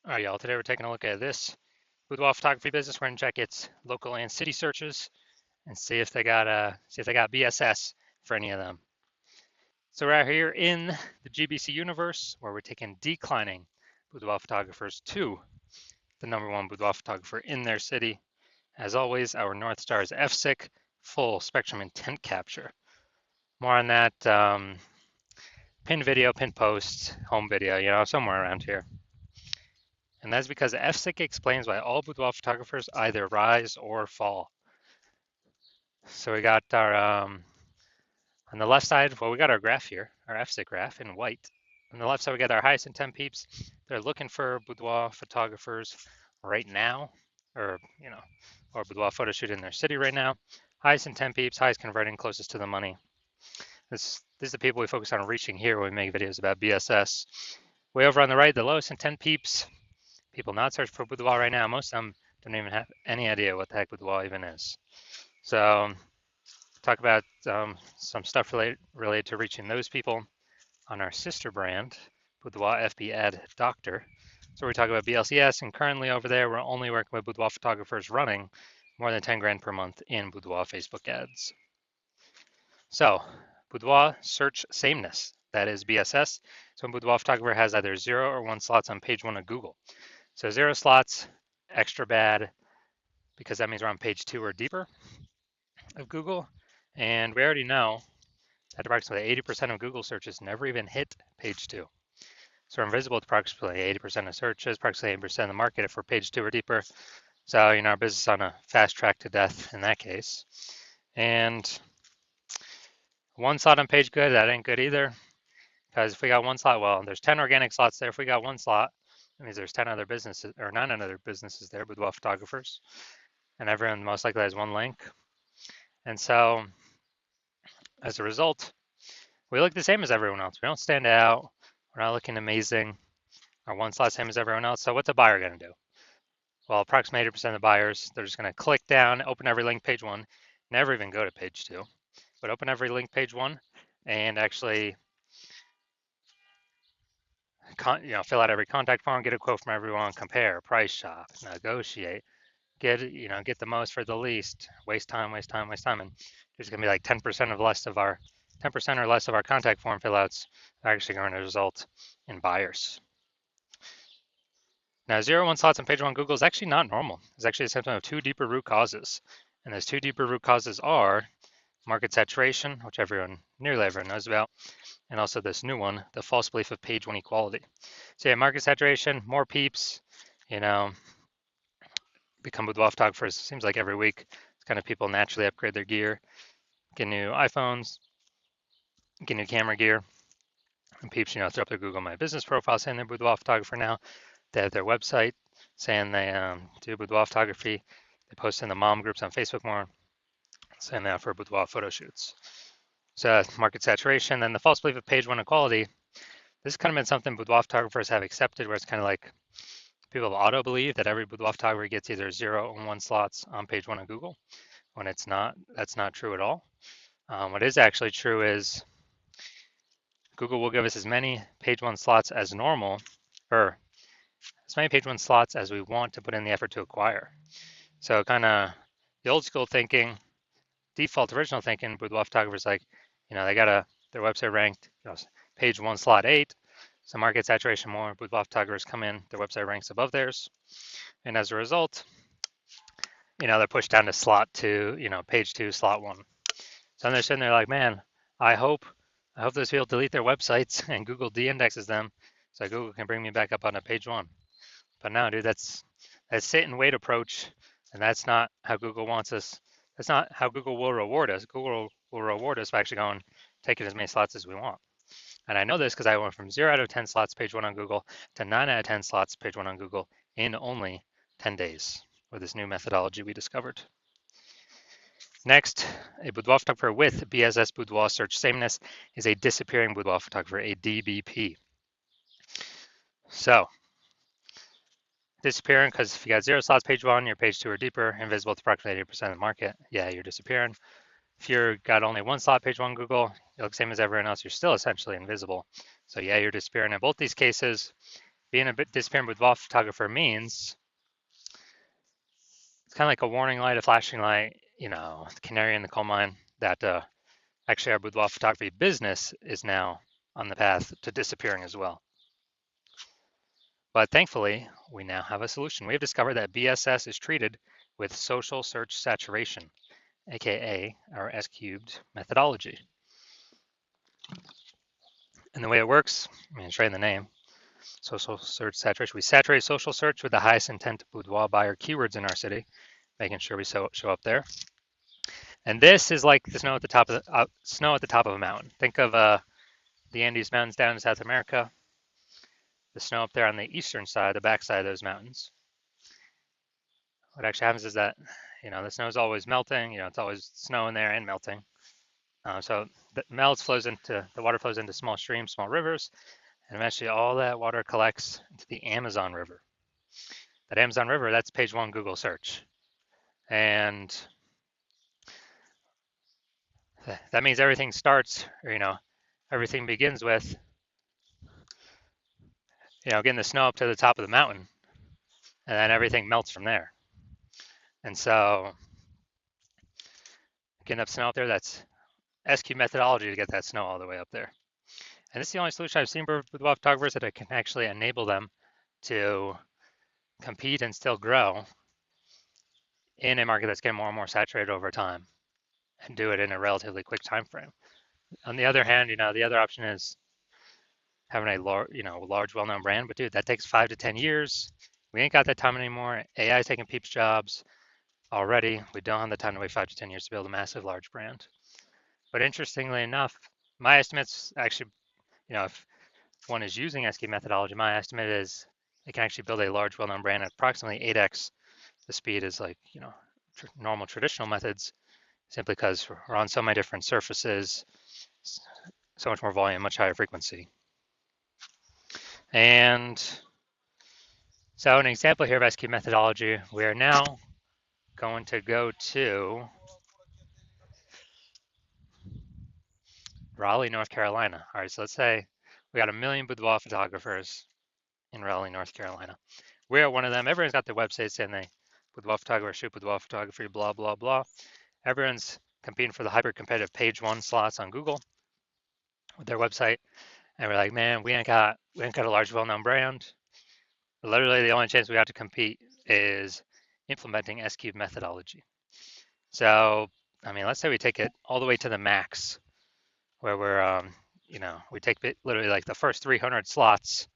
All right, y'all. Today we're taking a look at this boudoir photography business. We're gonna check its local and city searches and see if they got BSS for any of them. So we're out here in the GBC universe where we're taking declining boudoir photographers to the #1 boudoir photographer in their city. As always, our North Star is FSIC, full spectrum intent capture. More on that pin video, pin post, home video, somewhere around here. And that's because FSIC explains why all boudoir photographers either rise or fall. So we got our, on the left side, well, we got our graph here, our FSIC graph in white. On the left side, we got our highest intent peeps. They're looking for boudoir photographers right now, or boudoir photo shoot in their city right now. Highest intent peeps, highest converting, closest to the money. This is the people we focus on reaching here when we make videos about BSS. Way over on the right, the lowest intent peeps, people not searching for boudoir right now. Most of them don't even have any idea what the heck boudoir even is. So talk about some stuff related to reaching those people on our sister brand, Boudoir FB Ad Doctor. So we talk about BLCS, and currently over there, we're only working with boudoir photographers running more than 10 grand per month in boudoir Facebook ads. So boudoir search sameness, that is BSS. So a boudoir photographer has either 0 or 1 slots on page 1 of Google. So 0 slots, extra bad, because that means we're on page 2 or deeper of Google. And we already know that approximately 80% of Google searches never even hit page 2. So we're invisible to approximately 80% of searches, approximately 80% of the market if we're page 2 or deeper. So, our business is on a fast track to death in that case. And 1 slot on page good, that ain't good either. Because if we got 1 slot, well, there's 10 organic slots there. If we got 1 slot, that means there's 10 other businesses, or 9 other businesses there, boudoir photographers. And everyone most likely has 1 link. And so, as a result, we look the same as everyone else. We don't stand out. We're not looking amazing. Our 1 slot same as everyone else. So what's a buyer going to do? Well, approximately 80% of the buyers, they're just going to click down, open every link page 1, never even go to page 2, but open every link page 1 and actually fill out every contact form, get a quote from everyone, compare, price shop, negotiate, get the most for the least, waste time, and there's going to be like 10% or less of our contact form fill outs are actually going to result in buyers. Now, 0 1 slots on page 1 Google is actually not normal. It's actually a symptom of 2 deeper root causes. And those 2 deeper root causes are market saturation, which nearly everyone knows about, and also this new one, the false belief of page 1 equality. So yeah, market saturation, more peeps, become boudoir photographers. Seems like every week, it's kind of people naturally upgrade their gear, get new iPhones, get new camera gear, and peeps, throw up their Google My Business profile saying they're boudoir photographer now. They have their website saying they do boudoir photography. They post in the mom groups on Facebook more, saying they offer boudoir photo shoots. So market saturation, then the false belief of page 1 equality. This has kind of been something boudoir photographers have accepted, where it's kind of like people auto believe that every boudoir photographer gets either 0 or 1 slots on page 1 of Google, when it's not. That's not true at all. What is actually true is Google will give us as many page 1 slots as normal, or as many page 1 slots as we want to put in the effort to acquire. So kind of the old school thinking, default original thinking, boudoir photographers they got their website ranked, page 1 slot 8. So market saturation, more boudoir photographers come in, their website ranks above theirs. And as a result, they're pushed down to slot 2, page 2, slot 1. So they're sitting there like, man, I hope those people delete their websites and Google de-indexes them so Google can bring me back up on a page 1. But no, dude, that's sit and wait approach, and that's not how Google wants us. That's not how Google will reward us. Google will reward us by actually going, taking as many slots as we want. And I know this because I went from 0 out of 10 slots page 1 on Google to 9 out of 10 slots page 1 on Google in only 10 days with this new methodology we discovered. Next, a boudoir photographer with BSS boudoir search sameness is a disappearing boudoir photographer, a DBP. So, disappearing because if you got 0 slots page 1, you're page 2 or deeper, invisible to approximately 80% of the market, yeah, you're disappearing. If you've got only 1 slot page 1 Google, you look same as everyone else, you're still essentially invisible. So yeah, you're disappearing. In both these cases, being a bit disappearing boudoir photographer means it's kind of like a warning light, a flashing light, the canary in the coal mine that actually our boudoir photography business is now on the path to disappearing as well. But thankfully, we now have a solution. We have discovered that BSS is treated with social search saturation, aka our S cubed methodology. And the way it works, it's right in the name, social search saturation. We saturate social search with the highest intent boudoir buyer keywords in our city, making sure we show up there. And this is like the snow at the top of a mountain. Think of the Andes Mountains down in South America, the snow up there on the eastern side, the backside of those mountains. What actually happens is that, the snow is always melting. It's always snowing there and melting. So the water flows into small streams, small rivers, and eventually all that water collects into the Amazon River. That Amazon River, that's page one Google search. And that means everything starts, everything begins with, getting the snow up to the top of the mountain, and then everything melts from there. And so getting up snow up there, that's SQ methodology to get that snow all the way up there. And this is the only solution I've seen for boudoir photographers that can actually enable them to compete and still grow in a market that's getting more and more saturated over time, and do it in a relatively quick time frame. On the other hand, the other option is having a large, well-known brand. But dude, that takes 5 to 10 years. We ain't got that time anymore. AI is taking people's jobs already. We don't have the time to wait 5 to 10 years to build a massive, large brand. But interestingly enough, my estimates actually, if one is using SQ methodology, my estimate is it can actually build a large, well-known brand at approximately 8x the speed as normal traditional methods, simply because we're on so many different surfaces, so much more volume, much higher frequency. And so an example here of SQ methodology, we are now going to go to Raleigh, North Carolina. All right, so let's say we got 1 million boudoir photographers in Raleigh, North Carolina. We're one of them. Everyone's got their website saying they boudoir photographer, shoot boudoir photography, blah, blah, blah. Everyone's competing for the hyper-competitive page one slots on Google with their website. And we're like, man, we ain't got a large, well-known brand. Literally, the only chance we have to compete is implementing SQ methodology. So, let's say we take it all the way to the max, where we're, we take literally like the first 300 slots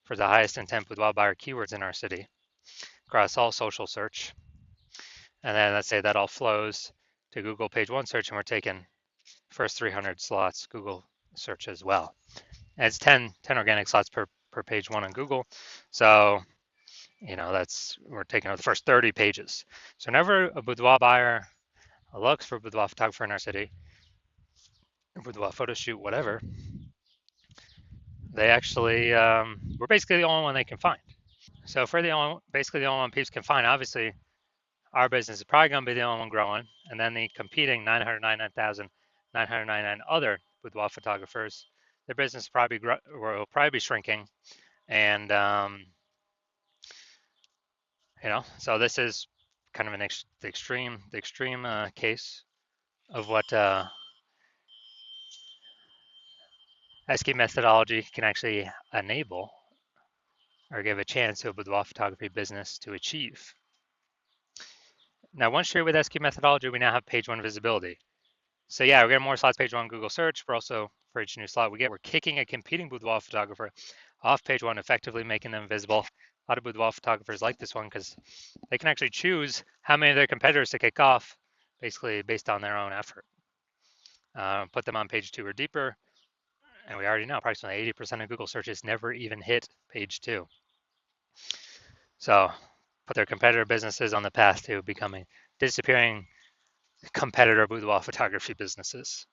for the highest intent boudoir buyer keywords in our city across all social search. And then let's say that all flows to Google page one search, and we're taking first 300 slots Google search as well. And it's 10 organic slots per page one on Google. So, we're taking out the first 30 pages. So whenever a boudoir buyer looks for a boudoir photographer in our city, boudoir photo shoot, whatever, they actually, we're basically the only one they can find. So if we're basically the only one people can find, obviously our business is probably going to be the only one growing, and then the competing 999,999 other boudoir photographers, their business will probably be shrinking. And so this is kind of the extreme case of what SQ methodology can actually enable or give a chance to a boudoir photography business to achieve. Now, once you're with SQ methodology, we now have page one visibility. So yeah, we're getting more slots page one Google search, but also for each new slot we're kicking a competing boudoir photographer off page one, effectively making them visible. A lot of boudoir photographers like this one because they can actually choose how many of their competitors to kick off, basically based on their own effort. Put them on page two or deeper, and we already know approximately 80% of Google searches never even hit page two. So put their competitor businesses on the path to becoming disappearing competitor boudoir photography businesses.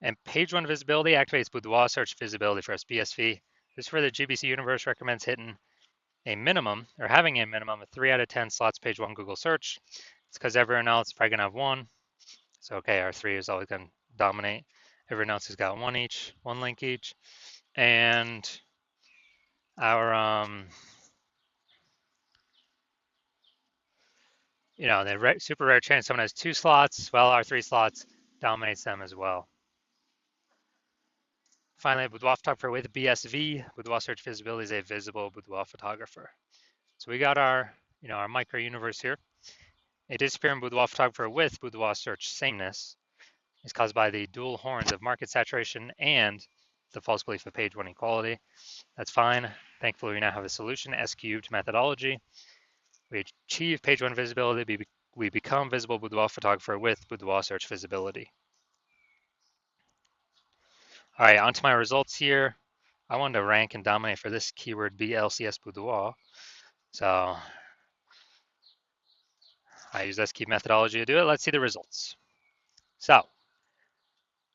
And page one visibility activates boudoir search visibility for us, BSV. This is where the GBC universe recommends hitting a minimum or having a minimum of 3 out of 10 slots page one Google search. It's because everyone else is probably going to have one. So, okay, our 3 is always going to dominate. Everyone else has got one link each. And our the super rare chance someone has 2 slots. Well, our 3 slots dominates them as well. Finally, boudoir photographer with BSV. Boudoir search visibility is a visible boudoir photographer. So we got our our micro universe here. A disappearing boudoir photographer with boudoir search sameness is caused by the dual horns of market saturation and the false belief of page 1 equality. That's fine. Thankfully, we now have a solution, S-cubed methodology. We achieve page 1 visibility. We become visible boudoir photographer with boudoir search visibility. All right, on to my results here. I wanted to rank and dominate for this keyword BLCS boudoir. So I use S-cubed methodology to do it. Let's see the results. So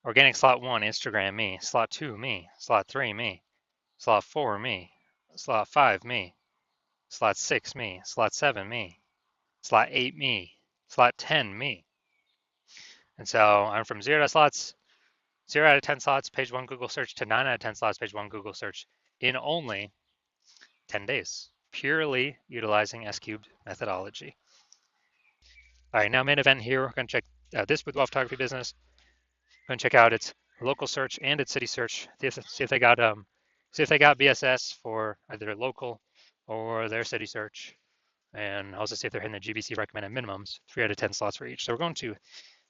organic slot 1, Instagram, me. Slot 2, me. Slot 3, me. Slot 4, me. Slot 5, me. Slot 6, me. Slot 7, me. Slot 8, me. Slot 10, me. And so I'm from 0 out of 10 slots, page 1 Google search, to 9 out of 10 slots, page 1 Google search in only 10 days, purely utilizing S-cubed methodology. All right, now main event here, we're going to check this boudoir photography business. We're going to check out its local search and its city search. See if they got BSS for either local or their city search, and also see if they're hitting the GBC recommended minimums, 3 out of 10 slots for each. So we're going to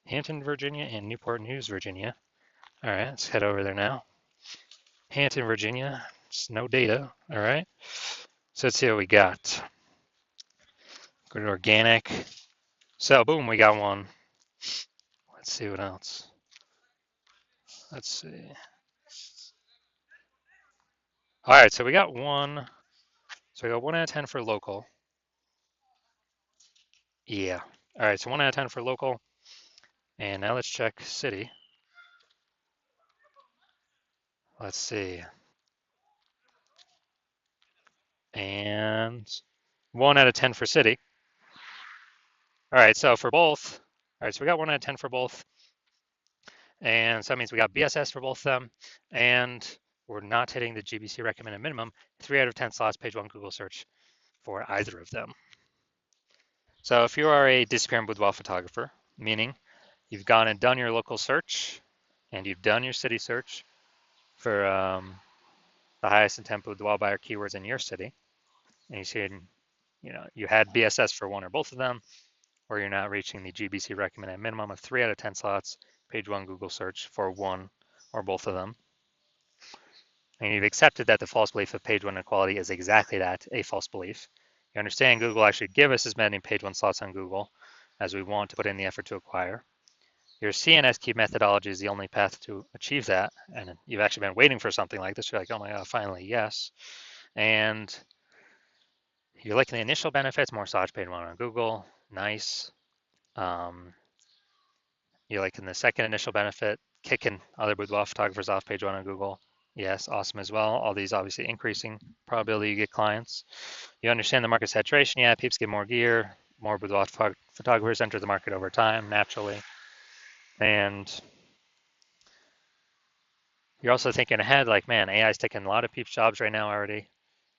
Hampton, Virginia, and Newport News, Virginia. All right, let's head over there now. Hampton, Virginia, just no data. All right, so let's see what we got. Go to organic. So boom, we got one. Let's see what else. Let's see. All right, so we got one. So we got 1 out of 10 for local. Yeah. All right, so 1 out of 10 for local. And now let's check city. Let's see. And 1 out of 10 for city. All right, so for both. All right, so we got 1 out of 10 for both. And so that means we got BSS for both of them. And we're not hitting the GBC recommended minimum. 3 out of 10 slots, page 1 Google search for either of them. So if you are a disappearing boudoir photographer, meaning you've gone and done your local search and you've done your city search for the highest intent boudoir buyer keywords in your city, and you see, you had BSS for one or both of them, or you're not reaching the GBC recommended minimum of 3 out of 10 slots, page 1 Google search for one or both of them, and you've accepted that the false belief of page 1 equality is exactly that, a false belief. You understand Google actually give us as many page 1 slots on Google as we want to put in the effort to acquire. Your CNS key methodology is the only path to achieve that, and you've actually been waiting for something like this. You're like, oh my God, finally, yes. And you're liking the initial benefits, more search page 1 on Google, nice. You're liking the second initial benefit, kicking other boudoir photographers off page 1 on Google. Yes, awesome as well. All these obviously increasing probability you get clients. You understand the market saturation. Yeah, peeps get more gear, more boudoir photographers enter the market over time naturally. And you're also thinking ahead, like, man, AI is taking a lot of peeps jobs right now already.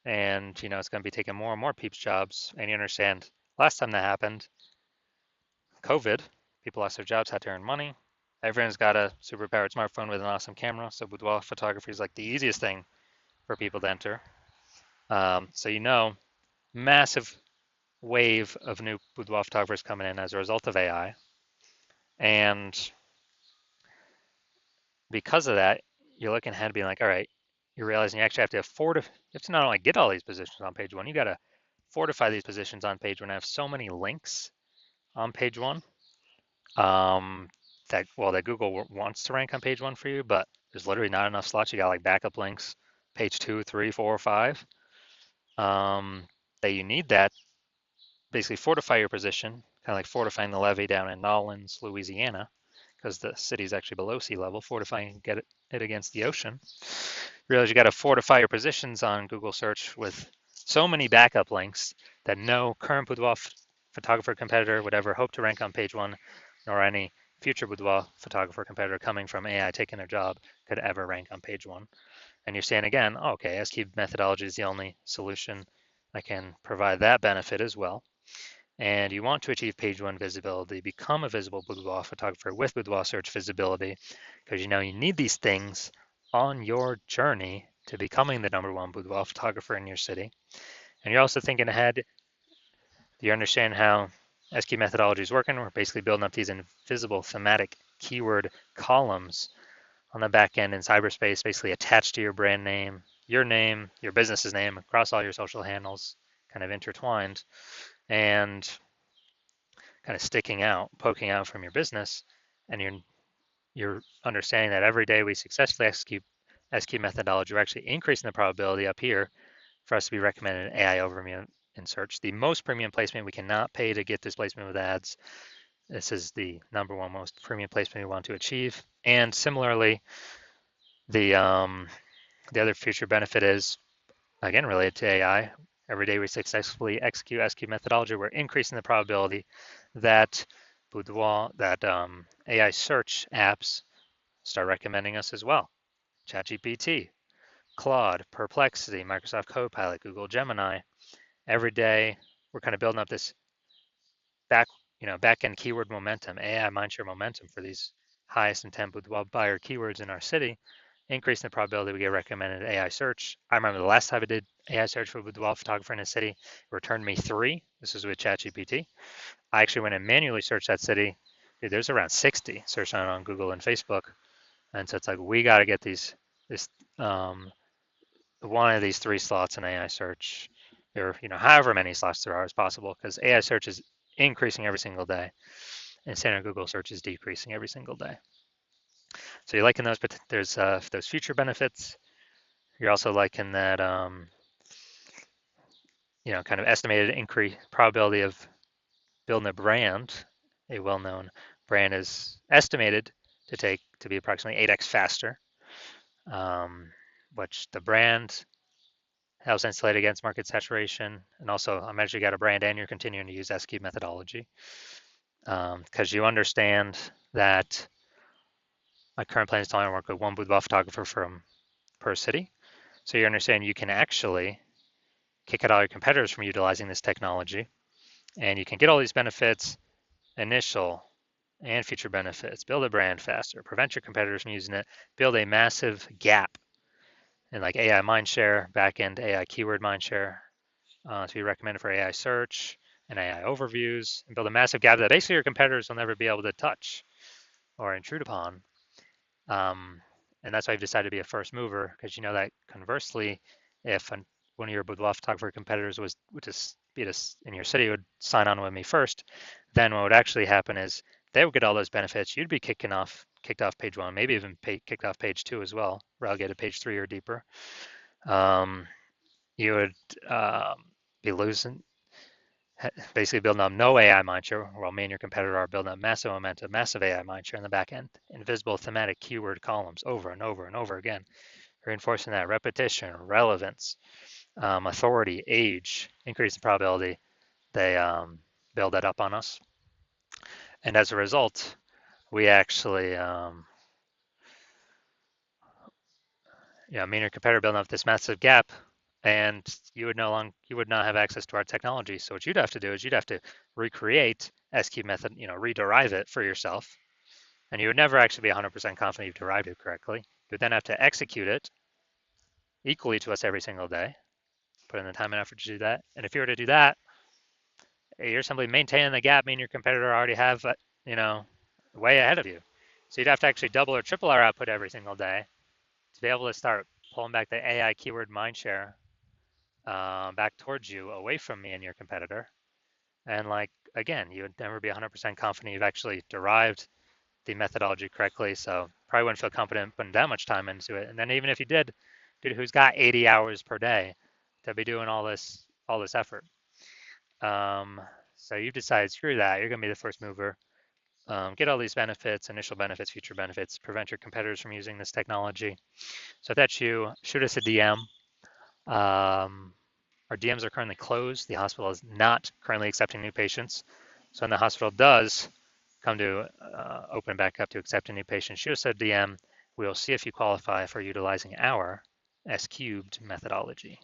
And, it's going to be taking more and more peeps jobs. And you understand, last time that happened, COVID, people lost their jobs, had to earn money. Everyone's got a super powered smartphone with an awesome camera. So boudoir photography is like the easiest thing for people to enter. So, massive wave of new boudoir photographers coming in as a result of AI. And because of that, you're looking ahead being like, all right, you're realizing you actually have to not only get all these positions on page 1, you got to fortify these positions on page 1. I have so many links on page 1 that Google wants to rank on page 1 for you, but there's literally not enough slots. You got like backup links, page 2, 3, 4, 5, that you need that basically fortify your position, kind of like fortifying the levee down in Nolens, Louisiana, because the city is actually below sea level, fortifying get it against the ocean. You realize you got to fortify your positions on Google search with so many backup links that no current boudoir photographer competitor would ever hope to rank on page 1, nor any future boudoir photographer competitor coming from AI taking their job could ever rank on page 1. and you're saying again, oh, okay, S-cube methodology is the only solution that can provide that benefit as well. And you want to achieve page one visibility, become a visible boudoir photographer with boudoir search visibility, because you know you need these things on your journey to becoming the #1 boudoir photographer in your city. And you're also thinking ahead. Do you understand how S-cube methodology is working? We're basically building up these invisible thematic keyword columns on the back end in cyberspace, basically attached to your brand name, your business's name across all your social handles, kind of intertwined and kind of sticking out, poking out from your business. And you're understanding that every day we successfully execute S-cube methodology, we're actually increasing the probability up here for us to be recommended an AI overview in search. The most premium placement, we cannot pay to get this placement with ads. This is the #1 most premium placement we want to achieve. And similarly, the other future benefit is, again, related to AI. Every day we successfully execute S-cube methodology, we're increasing the probability that Boudoir, that AI search apps start recommending us as well. ChatGPT, Claude, Perplexity, Microsoft Copilot, Google Gemini. Every day we're kind of building up this back end keyword momentum, AI mindshare momentum for these highest intent boudoir buyer keywords in our city, increasing the probability we get recommended AI search. I remember the last time I did AI search for boudoir photographer in a city, it returned me 3. This was with ChatGPT. I actually went and manually searched that city. Dude, there's around 60 searched on Google and Facebook. And so it's like, we got to get this one of these 3 slots in AI search, or however many slots there are as possible, because AI search is increasing every single day, and standard Google search is decreasing every single day. So you're liking those, but there's those future benefits. You're also liking that kind of estimated increase probability of building a brand. A well-known brand is estimated to be approximately 8x faster, which the brand helps insulate against market saturation. And also, I'm actually got a brand and you're continuing to use S-cube methodology because you understand that my current plan is to only work with one boudoir photographer per city. So you understand you can actually kick out all your competitors from utilizing this technology, and you can get all these benefits, initial and future benefits, build a brand faster, prevent your competitors from using it, build a massive gap in like AI mindshare, backend AI keyword mindshare to be recommended for AI search and AI overviews, and build a massive gap that basically your competitors will never be able to touch or intrude upon. And that's why I've decided to be a first mover, because you know that conversely, if one of your boudoir photographer competitors would just be in your city would sign on with me first, then what would actually happen is they would get all those benefits. You'd be kicked off page 1, maybe even kicked off page 2 as well, relegated page 3 or deeper. You would be losing, basically building up no AI mindshare, while me and your competitor are building up massive momentum, massive AI mindshare in the back end, invisible thematic keyword columns over and over and over again, reinforcing that repetition, relevance, authority, age, increase the probability they build that up on us. And as a result, we actually, me and your competitor building up this massive gap, and you would not have access to our technology. So what you'd have to do is you'd have to recreate S-cube method, rederive it for yourself, and you would never actually be 100% confident you've derived it correctly. You would then have to execute it equally to us every single day, put in the time and effort to do that. And if you were to do that, you're simply maintaining the gap, meaning your competitor already have, way ahead of you. So you'd have to actually double or triple our output every single day to be able to start pulling back the AI keyword mindshare back towards you, away from me and your competitor. And again, you would never be 100% confident you've actually derived the methodology correctly. So probably wouldn't feel confident putting that much time into it. And then even if you did, dude, who's got 80 hours per day to be doing all this effort? So you've decided, screw that. You're going to be the first mover. Get all these benefits, initial benefits, future benefits, prevent your competitors from using this technology. So if that's you, shoot us a DM. Our DMs are currently closed. The hospital is not currently accepting new patients. So when the hospital does come to open back up to accepting new patients, shoot us a DM. We'll see if you qualify for utilizing our S cubed methodology.